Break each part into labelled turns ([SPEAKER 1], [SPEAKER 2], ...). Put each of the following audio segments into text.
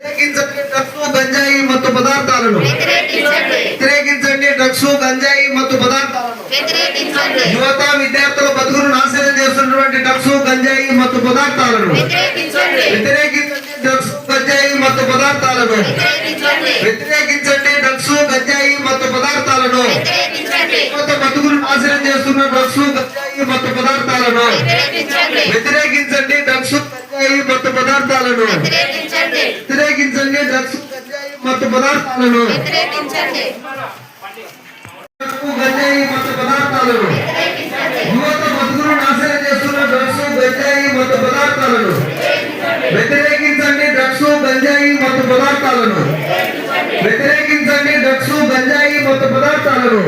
[SPEAKER 1] Drugs గంజాయి మత్తు పదార్థాలను వ్యతిరేకించండి. డ్రగ్స్ గంజాయి మత్తు పదార్థాలను యువత విద్యార్థుల బతుకును నాశనం చేస్తున్నటువంటి డ్రగ్స్ గంజాయి మత్తు పదార్థాలను వ్యతిరేకించండి. డ్రగ్స్ గంజాయి మత్తు పదార్థాలను వ్యతిరేకించండి. డ్రగ్స్ గంజాయి మత్తు పదార్థాలను యువత బతుకును నాశనం చేస్తున్న డ్రగ్స్ గంజాయి మత్తు పదార్థాలను వ్యతిరేకించండి. డ్రగ్స్ గంజాయి మత్తు పదార్థాలను వ్యతిరేకించండి. డ్రగ్స్ గంజాయి మత్తు పదార్థాలను గంజాయి మత్తు పదార్థాలను యువత బతుకును నాశనం చేస్తున్న డ్రగ్స్ గంజాయి మత్తు పదార్థాలను వ్యతిరేకించండి. డ్రగ్స్ గంజాయి మత్తు పదార్థాలను వ్యతిరేకించండి. డ్రగ్స్ గంజాయి మత్తు పదార్థాలను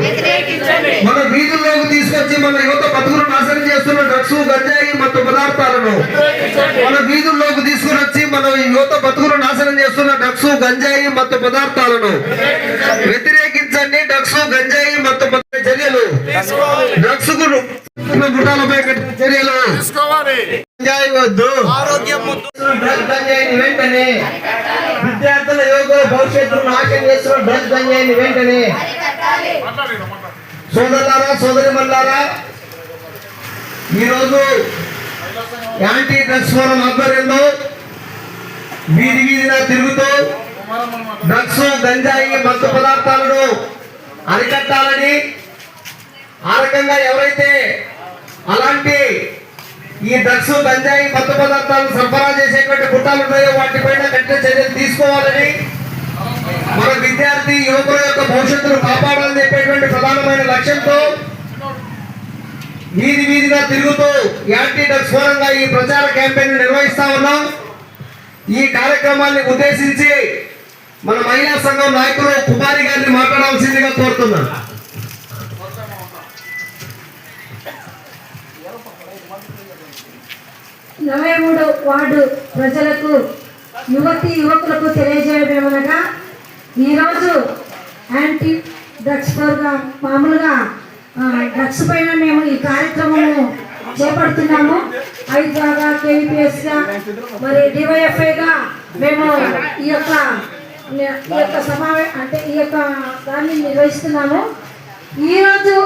[SPEAKER 1] మన వీధుల్లోకి తీసుకొచ్చి మన యువత బతుకును నాశనం చేస్తున్న డ్రగ్స్ గంజాయి మత్తు పదార్థాలను మన వీధుల్లోకి తీసుకుని వచ్చి మన యువత బతుకును నాశనం చేస్తున్న డ్రగ్స్ గంజాయి మత్తు పదార్థాలను వ్యతిరేకించండి. డ్రగ్స్ గంజాయి మత్తు చర్యలు డ్రగ్స్ గుటాలపై చర్యలు గంజాయి వద్దు, ఆరోగ్యం డ్రగ్స్ గంజాయిని వెంటనే విద్యార్థుల యోగ భవిష్యత్తును నాశనం చేస్తున్న డ్రగ్స్ గంజాయిని వెంటనే సోదరులారా సోదరిమణులారా, ఈరోజు యాంటీ డ్రగ్స్ ఫోరం ఆధ్వర్యంలో వీధి వీధిన తిరుగుతూ డ్రగ్స్ గంజాయి మత్తు పదార్థాలను అరికట్టాలని, ఆ రకంగా ఎవరైతే అలాంటి ఈ డ్రగ్స్ గంజాయి మత్తు పదార్థాలను సరఫరా చేసేటువంటి గుట్టాలు ఉన్నాయో వాటిపైన కఠిన చర్యలు తీసుకోవాలని, మన విద్యార్థి యువకుల యొక్క భవిష్యత్తును కాపాడాలని చెప్పేటువంటి ప్రధానమైన లక్ష్యంతో వీధి వీధిగా తిరుగుతూ యాంటీ డ్రగ్స్ ఫోరంగా ఈ ప్రచార క్యాంపెయిన్ నిర్వహిస్తా ఉన్నాం. ఈ కార్యక్రమాన్ని ఉద్దేశించి మన మహిళా సంఘం నాయకులు కుమారి గారిని మాట్లాడాల్సిందిగా కోరుతున్నాను.
[SPEAKER 2] 23వ వార్డు ప్రజలకు యువతి యువకులకు తెలియజేయడమనగా ఈరోజు యాంటీ డ్రగ్స్ ప్రోగ్రామ్ మామూలుగా డ్రగ్స్ పైన మేము ఈ కార్యక్రమము చేపడుతున్నాము. ఐదుగా కేవీపీఎస్గా మరి డివైఎఫ్ఐగా మేము ఈ యొక్క ఈ యొక్క దాన్ని నిర్వహిస్తున్నాము. ఈరోజు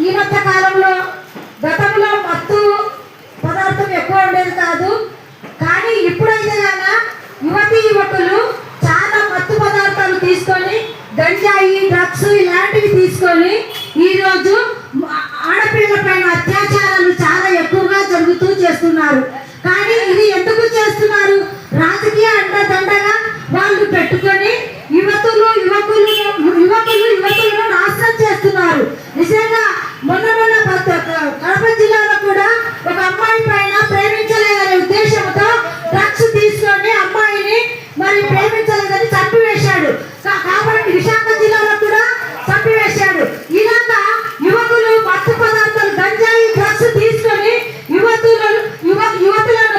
[SPEAKER 2] ఈ మధ్య కాలంలో గతంలో మత్తు పదార్థం ఎక్కువ ఉండేది కాదు, కానీ ఇప్పుడైతే కన్నా యువతి యువకులు చాలా మత్తు పదార్థాలు తీసుకొని గంజాయి డ్రగ్స్ ఇలాంటివి తీసుకొని ఈరోజు ఆడపిల్లల పైన అత్యాచారాలు చాలా ఎక్కువగా జరుగుతూ చేస్తున్నారు. కానీ ఇది ఎందుకు చేస్తున్నారు? రాజకీయ అండదండగా వాళ్ళు పెట్టుకొని యువతులను నాశనం చేస్తున్నారు. నిజంగా మొన్న కడప జిల్లాలో కూడా ఒక అమ్మాయి పైన ప్రేమించలేదనే ఉద్దేశంతో డ్రగ్స్ తీసుకొని అమ్మాయిని మరి ప్రేమించలేదని చంపివేశాడు. కాబట్టి విశాఖ జిల్లాలో కూడా చంపివేశాడు. ఇలాగా యువకులు మత్తు పదార్థాలు గంజాయి డ్రగ్స్ తీసుకొని యువతులను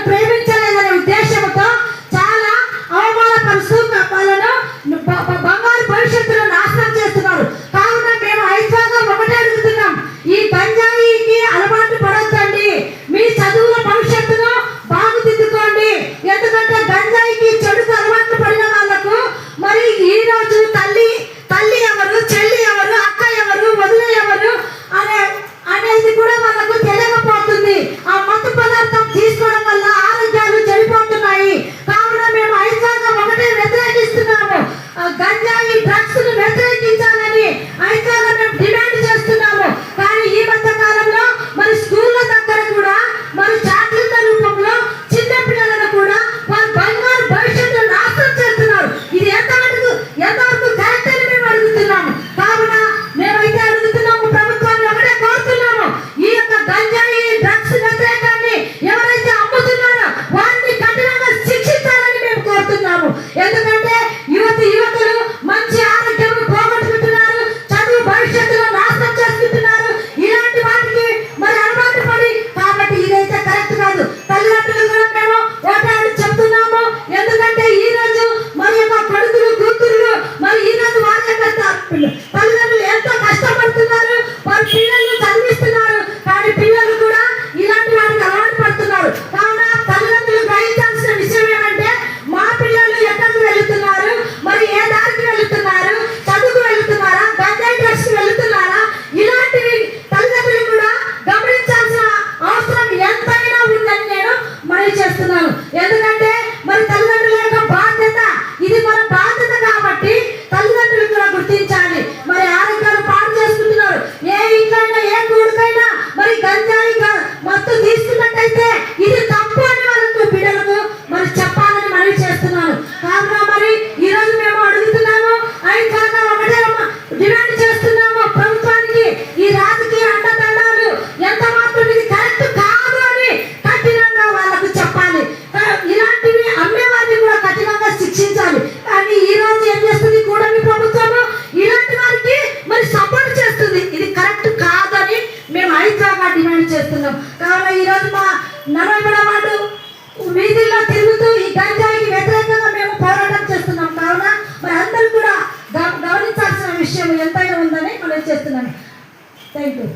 [SPEAKER 2] ఇప్పుడు వాడు వీధుల్లో తిరుగుతూ ఈ గంజాయికి వ్యతిరేకంగా మేము పోరాటం చేస్తున్నాం. కావున మరి అందరూ కూడా గమనించాల్సిన విషయం ఎంతైనా ఉందని మనం చేస్తున్నాను. Thank you.